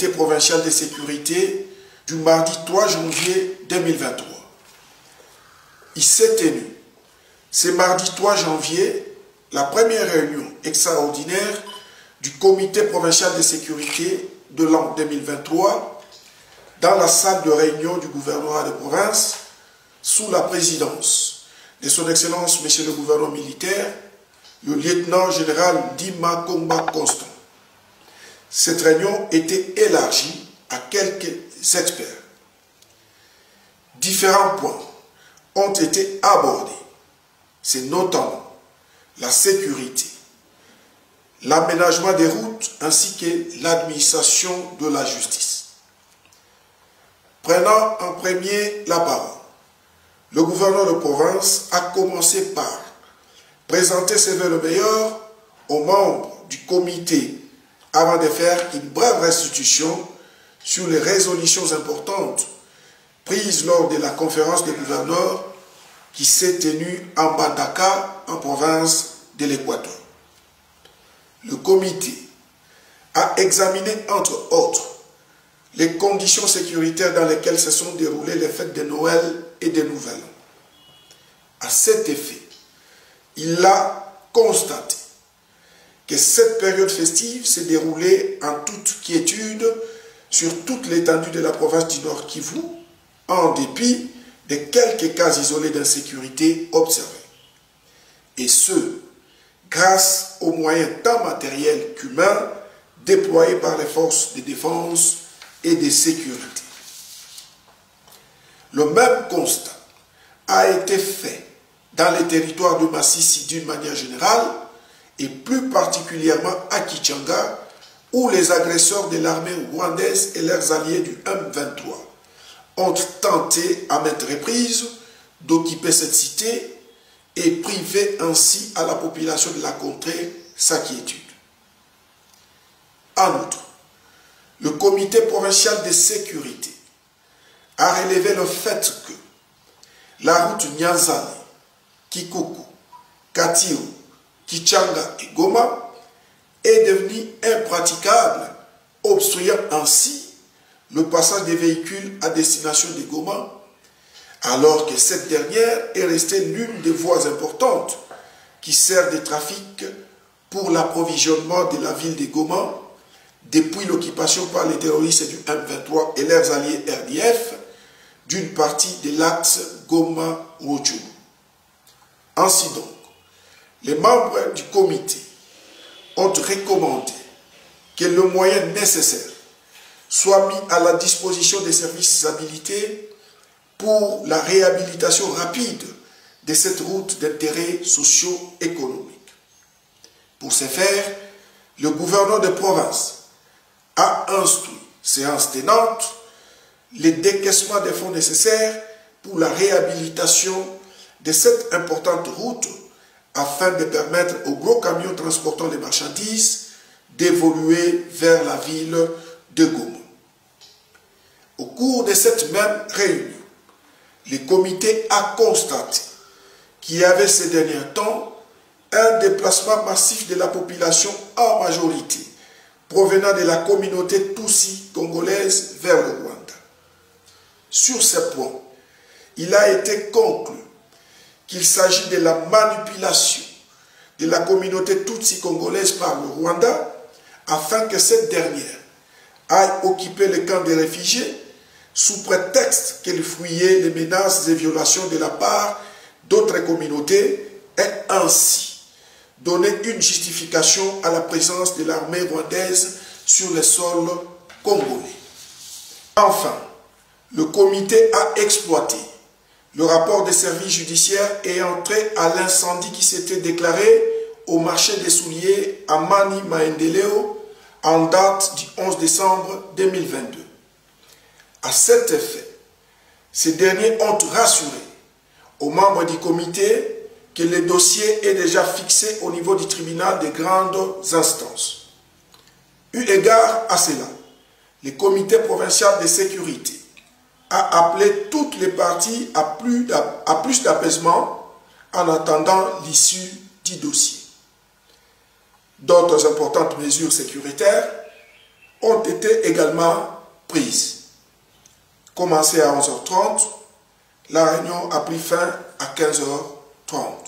comité provincial de sécurité du mardi 3 janvier 2023. Il s'est tenu, ce mardi 3 janvier, la première réunion extraordinaire du comité provincial de sécurité de l'an 2023 dans la salle de réunion du gouvernorat de province sous la présidence de son Excellence Monsieur le gouverneur militaire, le lieutenant général Dima Komba Constant. Cette réunion était élargie à quelques experts. Différents points ont été abordés. C'est notamment la sécurité, l'aménagement des routes ainsi que l'administration de la justice. Prenant en premier la parole, le gouverneur de province a commencé par présenter ses vœux le meilleur aux membres du comité avant de faire une brève restitution sur les résolutions importantes prises lors de la conférence des gouverneurs qui s'est tenue en Bandaka, en province de l'Équateur. Le comité a examiné, entre autres, les conditions sécuritaires dans lesquelles se sont déroulées les fêtes de Noël et de Nouvel An. À cet effet, il a constaté que cette période festive s'est déroulée en toute quiétude sur toute l'étendue de la province du Nord Kivu, en dépit de quelques cas isolés d'insécurité observés. Et ce, grâce aux moyens tant matériels qu'humains déployés par les forces de défense et de sécurité. Le même constat a été fait dans les territoires de Massissi d'une manière générale et plus particulièrement à Kichanga, où les agresseurs de l'armée rwandaise et leurs alliés du M23 ont tenté à maintes reprises d'occuper cette cité et priver ainsi à la population de la contrée sa quiétude. En outre, le comité provincial de sécurité a relevé le fait que la route Nyanzale, Kikuku, Katio, Kichanga et Goma est devenue impraticable, obstruant ainsi le passage des véhicules à destination de Goma, alors que cette dernière est restée l'une des voies importantes qui sert de trafic pour l'approvisionnement de la ville de Goma depuis l'occupation par les terroristes du M23 et leurs alliés RDF d'une partie de l'axe Goma-Rochou. Ainsi donc, les membres du comité ont recommandé que le moyen nécessaire soit mis à la disposition des services habilités pour la réhabilitation rapide de cette route d'intérêt socio-économique. Pour ce faire, le gouverneur de province a instruit, séance tenante, les décaissements des fonds nécessaires pour la réhabilitation de cette importante route afin de permettre aux gros camions transportant les marchandises d'évoluer vers la ville de Goma. Au cours de cette même réunion, le comité a constaté qu'il y avait ces derniers temps un déplacement massif de la population en majorité provenant de la communauté Tutsi congolaise vers le Rwanda. Sur ce point, il a été conclu qu'il s'agit de la manipulation de la communauté Tutsi congolaise par le Rwanda afin que cette dernière aille occuper le camp des réfugiés sous prétexte qu'elle fuyait les menaces et violations de la part d'autres communautés et ainsi donner une justification à la présence de l'armée rwandaise sur le sol congolais. Enfin, le comité a exploité le rapport des services judiciaires ayant trait à l'incendie qui s'était déclaré au marché des souliers à Mani Maendeleo en date du 11 décembre 2022. À cet effet, ces derniers ont rassuré aux membres du comité que le dossier est déjà fixé au niveau du tribunal des grandes instances. Eu égard à cela, le comité provincial de sécurité a appelé toutes les parties à plus d'apaisement en attendant l'issue du dossier. D'autres importantes mesures sécuritaires ont été également prises. Commencé à 11h30, la réunion a pris fin à 15h30.